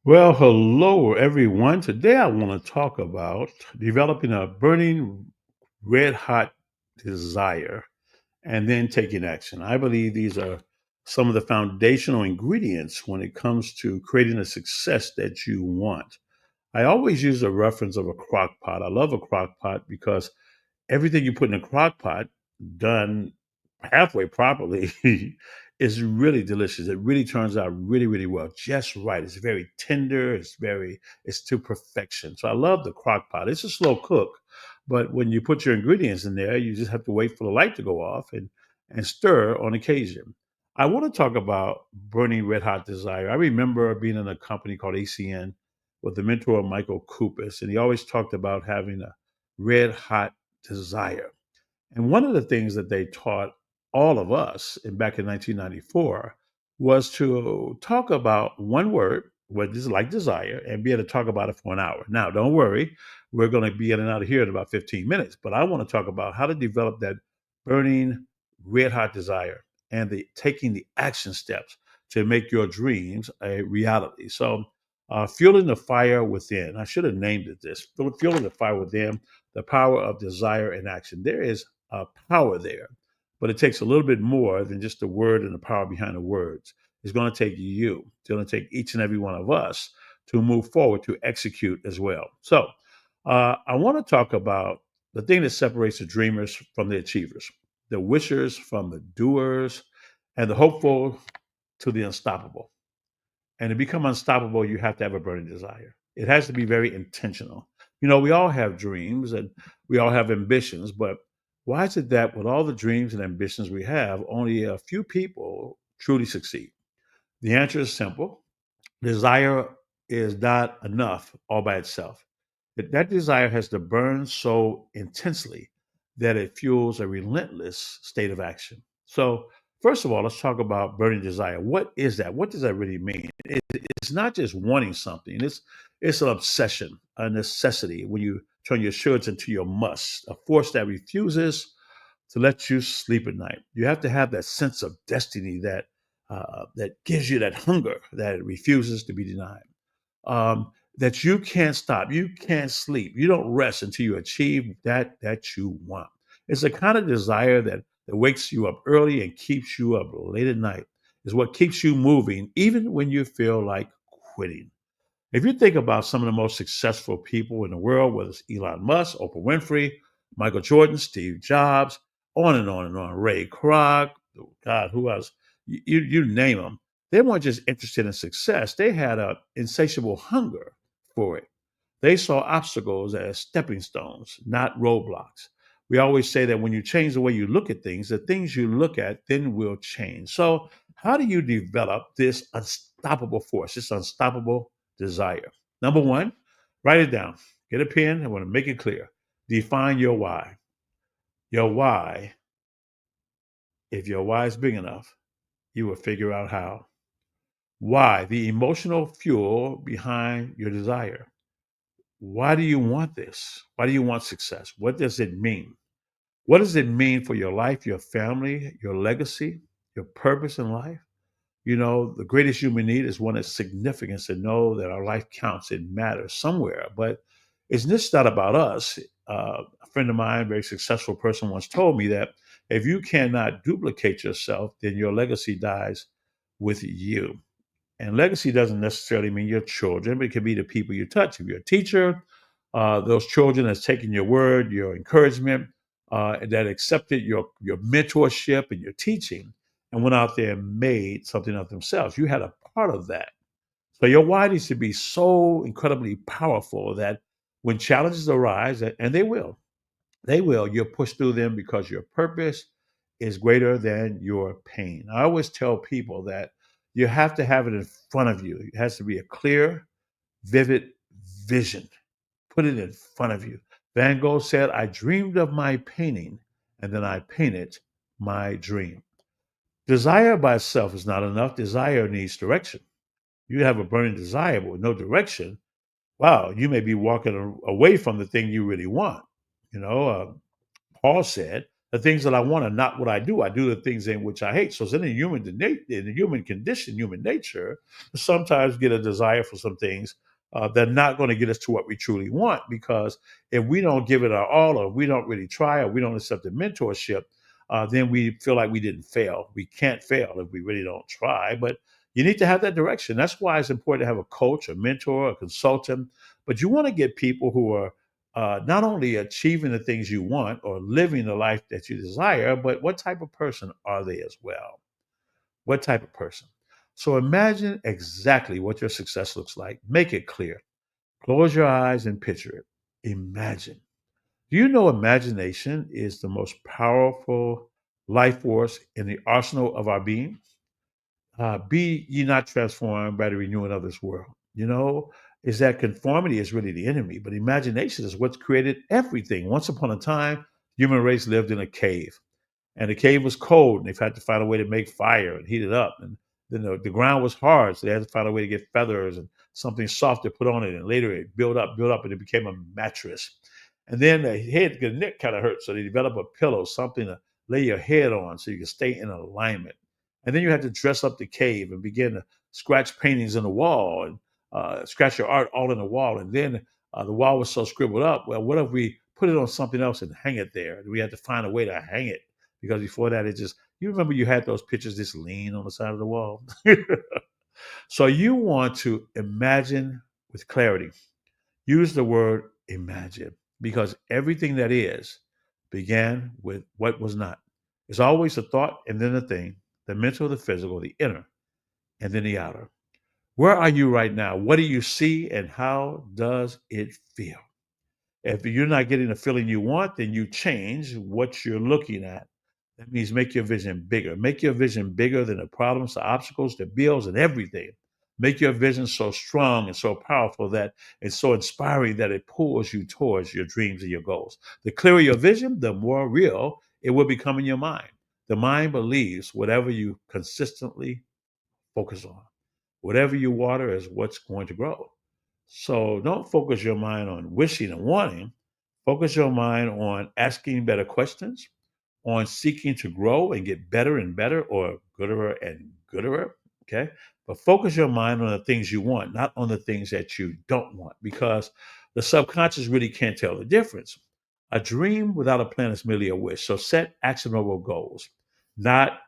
Well, hello everyone. Today I want to talk about developing a burning red hot desire and then taking action. I believe these are some of the foundational ingredients when it comes to creating a success that you want. I always use a reference of a crock pot. I love a crock pot because everything you put in a crock pot done halfway properly is really delicious. It really turns out really, really well, just right. It's very tender. It's to perfection. So I love the crock pot. It's a slow cook, but when you put your ingredients in there, you just have to wait for the light to go off and stir on occasion. I want to talk about burning red hot desire. I remember being in a company called ACN with the mentor Michael Kupis, and he always talked about having a red hot desire. And one of the things that they taught all of us back in 1994 was to talk about one word, what is like desire, and be able to talk about it for an hour. Now, don't worry, we're going to be in and out of here in about 15 minutes, but I want to talk about how to develop that burning, red hot desire and the taking the action steps to make your dreams a reality. So, fueling the fire within. I should have named it this. Fueling the fire within, the power of desire and action. There is power there. But it takes a little bit more than just the word and the power behind the words. It's going to take you. It's going to take each and every one of us to move forward to execute as well. So I want to talk about the thing that separates the dreamers from the achievers, the wishers from the doers, and the hopeful to the unstoppable. And to become unstoppable, you have to have a burning desire. It has to be very intentional. We all have dreams and we all have ambitions, but why is it that with all the dreams and ambitions we have, only a few people truly succeed? The answer is simple. Desire is not enough all by itself. That desire has to burn so intensely that it fuels a relentless state of action. So, first of all, let's talk about burning desire. What is that? What does that really mean? It's not just wanting something. It's an obsession, a necessity. When you turn your shoulds into your must, a force that refuses to let you sleep at night. You have to have that sense of destiny that gives you that hunger that refuses to be denied. That you can't stop, you can't sleep, you don't rest until you achieve that you want. It's a kind of desire that wakes you up early and keeps you up late at night. Is what keeps you moving, even when you feel like quitting. If you think about some of the most successful people in the world, whether it's Elon Musk, Oprah Winfrey, Michael Jordan, Steve Jobs, on and on and on, Ray Kroc, oh God, who else? You name them. They weren't just interested in success; they had a insatiable hunger for it. They saw obstacles as stepping stones, not roadblocks. We always say that when you change the way you look at things, the things you look at then will change. So, how do you develop this unstoppable force, this unstoppable desire? Number one, write it down. Get a pen. I want to make it clear. Define your why. Your why, if your why is big enough, you will figure out how. Why? The emotional fuel behind your desire. Why do you want this? Why do you want success? What does it mean? What does it mean for your life, your family, your legacy, your purpose in life? The greatest human need is one of significance to know that our life counts, it matters somewhere. But it's just not about us. A friend of mine, a very successful person, once told me that if you cannot duplicate yourself, then your legacy dies with you. And legacy doesn't necessarily mean your children, but it can be the people you touch. If you're a teacher, those children that's taken your word, your encouragement, that accepted your mentorship and your teaching, and went out there and made something of themselves. You had a part of that. So your why needs to be so incredibly powerful that when challenges arise, and they will, you'll push through them because your purpose is greater than your pain. I always tell people that you have to have it in front of you. It has to be a clear, vivid vision. Put it in front of you. Van Gogh said, I dreamed of my painting and then I painted my dream. Desire by itself is not enough. Desire needs direction. You have a burning desire, but with no direction, wow, you may be walking away from the thing you really want. You know, Paul said, The things that I want are not what I do. I do the things in which I hate. So it's in the human condition, human nature, to sometimes get a desire for some things that are not going to get us to what we truly want. Because if we don't give it our all, or we don't really try, or we don't accept the mentorship, then we feel like we didn't fail. We can't fail if we really don't try. But you need to have that direction. That's why it's important to have a coach, a mentor, a consultant. But you want to get people who are not only achieving the things you want or living the life that you desire, but what type of person are they as well? What type of person? So imagine exactly what your success looks like. Make it clear. Close your eyes and picture it. Imagine. Do you know imagination is the most powerful life force in the arsenal of our being? Be ye not transformed by the renewing of this world. Is that conformity is really the enemy, but imagination is what's created everything. Once upon a time, human race lived in a cave, and the cave was cold, and they've had to find a way to make fire and heat it up. And then the ground was hard, so they had to find a way to get feathers and something soft to put on it. And later it built up, and it became a mattress. And then the neck kind of hurt, so they developed a pillow, something to lay your head on, so you can stay in alignment. And then you had to dress up the cave and begin to scratch paintings in the wall and scratch your art all in the wall. And then the wall was so scribbled up. Well, what if we put it on something else and hang it there? And we had to find a way to hang it because before that, you remember you had those pictures just lean on the side of the wall. So you want to imagine with clarity. Use the word imagine because everything that is began with what was not. It's always a thought and then a thing, the mental, the physical, the inner, and then the outer. Where are you right now? What do you see and how does it feel? If you're not getting the feeling you want, then you change what you're looking at. That means make your vision bigger. Make your vision bigger than the problems, the obstacles, the bills, and everything. Make your vision so strong and so powerful that it's so inspiring that it pulls you towards your dreams and your goals. The clearer your vision, the more real it will become in your mind. The mind believes whatever you consistently focus on. Whatever you water is what's going to grow. So don't focus your mind on wishing and wanting. Focus your mind on asking better questions, on seeking to grow and get better and better or gooder and gooder. Okay. But focus your mind on the things you want, not on the things that you don't want, because the subconscious really can't tell the difference. A dream without a plan is merely a wish. So set actionable goals, not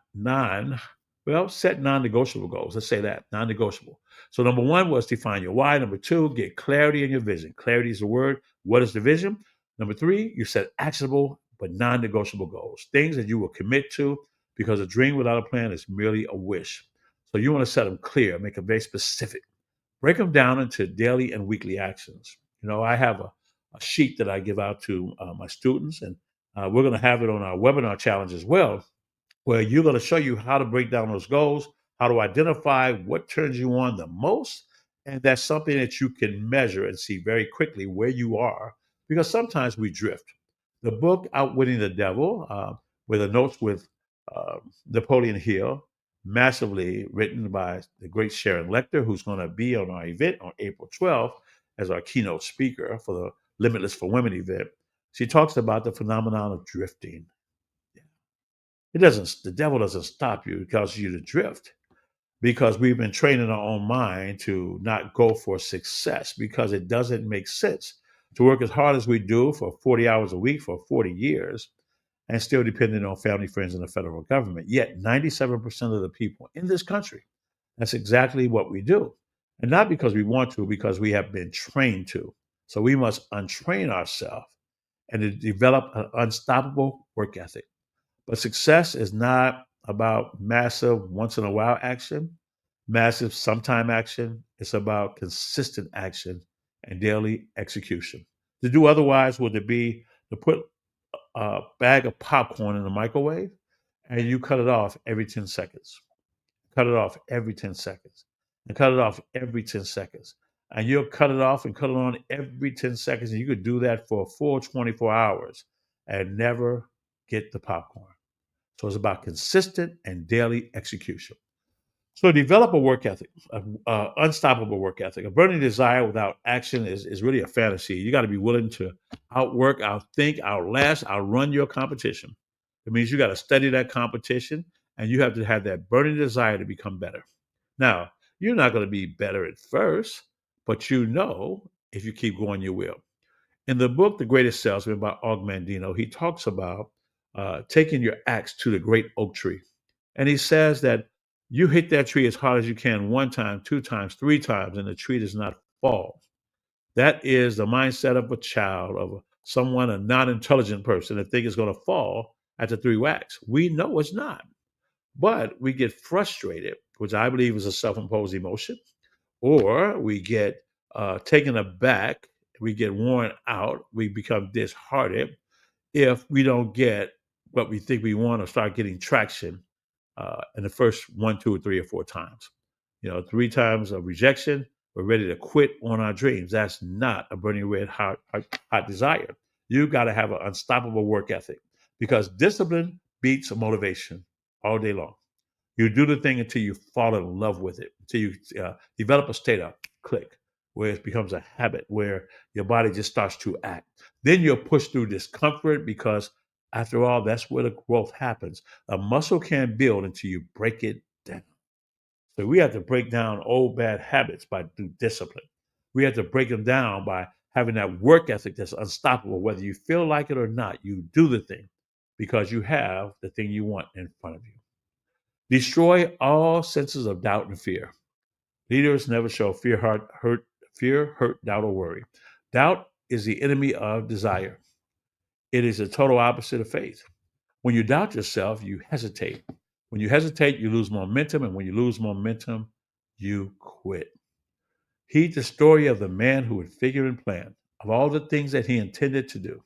set non negotiable goals. Let's say that non negotiable. So, number one was define your why. Number two, get clarity in your vision. Clarity is the word. What is the vision? Number three, you set actionable but non negotiable goals, things that you will commit to because a dream without a plan is merely a wish. So, you want to set them clear, make them very specific, break them down into daily and weekly actions. I have a sheet that I give out to my students, and we're going to have it on our webinar challenge as well, where you're going to show you how to break down those goals, how to identify what turns you on the most. And that's something that you can measure and see very quickly where you are, because sometimes we drift. The book, Outwitting the Devil, with the notes with uh, Napoleon Hill, massively written by the great Sharon Lecter, who's going to be on our event on April 12th as our keynote speaker for the Limitless for Women event. She talks about the phenomenon of drifting. The devil doesn't stop you because you to drift, because we've been training our own mind to not go for success because it doesn't make sense to work as hard as we do for 40 hours a week for 40 years and still depending on family, friends, and the federal government. Yet 97% of the people in this country, that's exactly what we do. And not because we want to, because we have been trained to. So we must untrain ourselves and to develop an unstoppable work ethic. But success is not about massive once in a while action, massive sometime action. It's about consistent action and daily execution. To do otherwise would it be to put a bag of popcorn in the microwave and you cut it off every 10 seconds. Cut it off every 10 seconds. And cut it off every 10 seconds. And you'll cut it off and cut it on every 10 seconds. And you could do that for a full 24 hours and never get the popcorn. So it's about consistent and daily execution. So develop a work ethic, unstoppable work ethic. A burning desire without action is really a fantasy. You got to be willing to outwork, outthink, outlast, outrun your competition. It means you got to study that competition and you have to have that burning desire to become better. Now, you're not going to be better at first, but you know if you keep going, you will. In the book, The Greatest Salesman by Og Mandino, he talks about taking your axe to the great oak tree. And he says that you hit that tree as hard as you can one time, two times, three times, and the tree does not fall. That is the mindset of a child, of someone, a non intelligent person that think it's going to fall at the three whacks. We know it's not. But we get frustrated, which I believe is a self imposed emotion, or we get taken aback, we get worn out, we become disheartened if we don't get what we think we want or start getting traction in the first one, two, or three, or four times. Three times of rejection, we're ready to quit on our dreams. That's not a burning red hot desire. You got to have an unstoppable work ethic because discipline beats motivation all day long. You do the thing until you fall in love with it, until you develop a state of click, where it becomes a habit, where your body just starts to act. Then you'll push through discomfort because, after all, that's where the growth happens. A muscle can't build until you break it down. So we have to break down old bad habits by through discipline. We have to break them down by having that work ethic that's unstoppable. Whether you feel like it or not, you do the thing because you have the thing you want in front of you. Destroy all senses of doubt and fear. Leaders never show fear, hurt, doubt, or worry. Doubt is the enemy of desire. It is the total opposite of faith. When you doubt yourself, you hesitate. When you hesitate, you lose momentum, and when you lose momentum, you quit. Heed the story of the man who had figured and planned of all the things that he intended to do.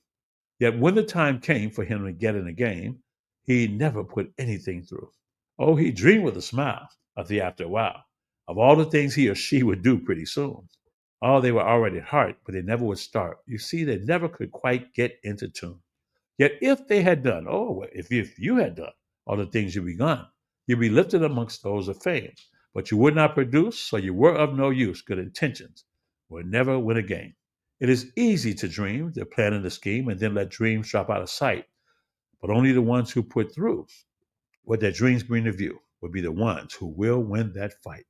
Yet when the time came for him to get in the game, he never put anything through. Oh, he dreamed with a smile of the after a while of all the things he or she would do pretty soon. Oh, they were already at heart, but they never would start. You see, they never could quite get into tune. Yet if they had done, well, if you had done all the things you begun, you'd be lifted amongst those of fame. But you would not produce, so you were of no use. Good intentions will never win a game. It is easy to dream, to plan in the scheme, and then let dreams drop out of sight. But only the ones who put through what their dreams bring to view will be the ones who will win that fight.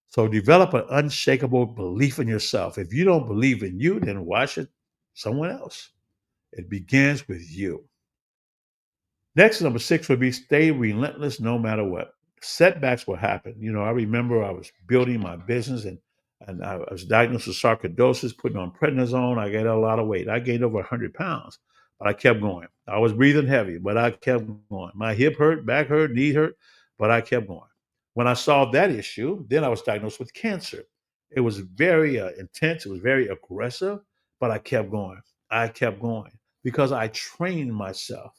So develop an unshakable belief in yourself. If you don't believe in you, then why should someone else? It begins with you. Next, number six would be stay relentless no matter what. Setbacks will happen. I remember I was building my business and I was diagnosed with sarcoidosis, putting on prednisone. I gained a lot of weight. I gained over 100 pounds, but I kept going. I was breathing heavy, but I kept going. My hip hurt, back hurt, knee hurt, but I kept going. When I solved that issue, then I was diagnosed with cancer. It was very intense. It was very aggressive, but I kept going. I kept going because I trained myself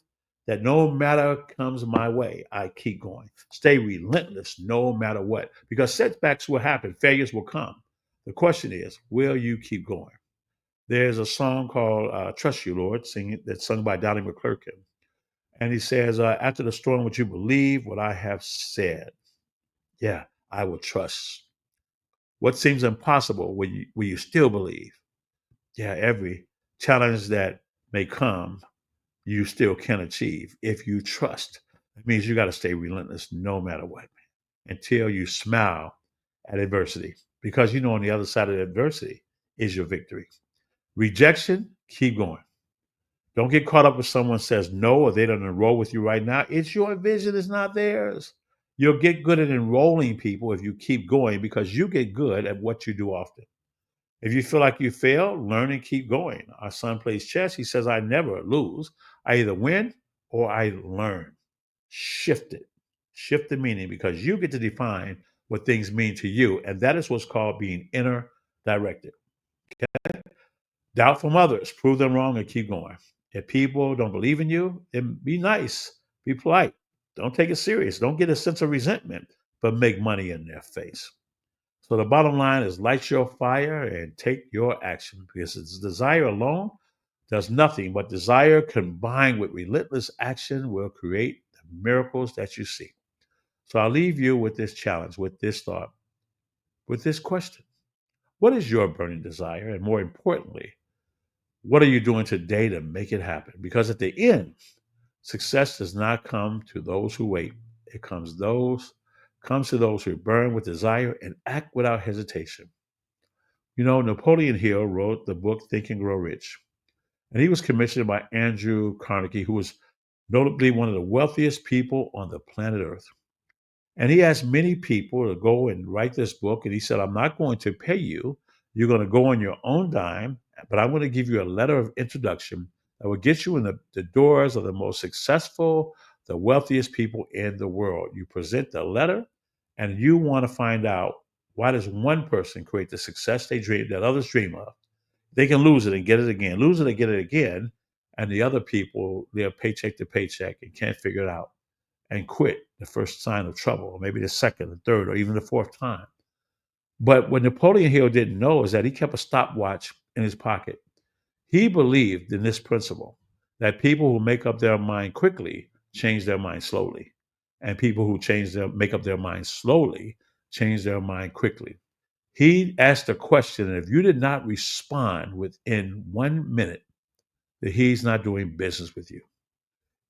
that no matter comes my way, I keep going. Stay relentless no matter what, because setbacks will happen, failures will come. The question is, will you keep going? There's a song called "Trust You, Lord," that's sung by Donnie McClurkin, and he says, "After the storm, would you believe what I have said? Yeah, I will trust. What seems impossible, will you still believe? Yeah, every challenge that may come you still can achieve if you trust. That means you got to stay relentless no matter what until you smile at adversity because you know on the other side of adversity is your victory. Rejection, keep going. Don't get caught up if someone says no or they don't enroll with you right now. It's your vision, it's not theirs. You'll get good at enrolling people if you keep going because you get good at what you do often. If you feel like you failed, learn and keep going. Our son plays chess. He says, I never lose. I either win or I learn. Shift it. Shift the meaning because you get to define what things mean to you. And that is what's called being inner directed. Okay? Doubt from others. Prove them wrong and keep going. If people don't believe in you, then be nice. Be polite. Don't take it serious. Don't get a sense of resentment, but make money in their face. So the bottom line is light your fire and take your action because it's desire alone does nothing, but desire combined with relentless action will create the miracles that you see. So I'll leave you with this challenge, with this thought, with this question. What is your burning desire? And more importantly, what are you doing today to make it happen? Because at the end, Success does not come to those who wait. It comes to those who burn with desire and act without hesitation. You know, Napoleon Hill wrote the book Think and Grow Rich, and he was commissioned by Andrew Carnegie, who was notably one of the wealthiest people on the planet Earth. And he asked many people to go and write this book. And he said, I'm not going to pay you. You're going to go on your own dime, but I'm going to give you a letter of introduction that will get you in the doors of the most successful, the wealthiest people in the world. You present the letter, and you want to find out, why does one person create the success they dream that others dream of? They can lose it and get it again, lose it and get it again. And the other people, they're paycheck to paycheck and can't figure it out and quit the first sign of trouble, or maybe the second, the third, or even the fourth time. But what Napoleon Hill didn't know is that he kept a stopwatch in his pocket. He believed in this principle that people who make up their mind quickly change their mind slowly, and people who make up their mind slowly change their mind quickly. He asked a question, and if you did not respond within 1 minute, that he's not doing business with you.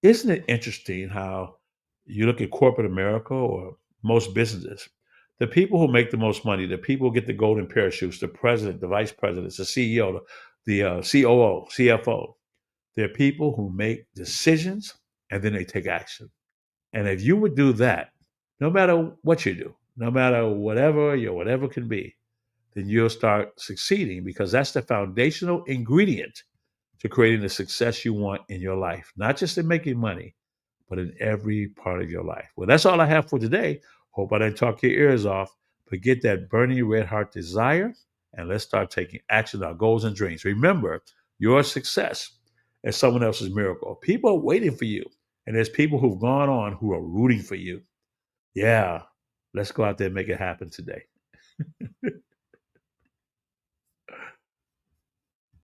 Isn't it interesting how you look at corporate America or most businesses? The people who make the most money, the people who get the golden parachutes, the president, the vice presidents, the CEO, the COO, CFO, they're people who make decisions and then they take action. And if you would do that, no matter what you do, no matter whatever your whatever can be, then you'll start succeeding because that's the foundational ingredient to creating the success you want in your life, not just in making money, but in every part of your life. Well, that's all I have for today. Hope I didn't talk your ears off, but get that burning red heart desire and let's start taking action on our goals and dreams. Remember, your success is someone else's miracle. People are waiting for you, and there's people who've gone on who are rooting for you. Yeah, let's go out there and make it happen today.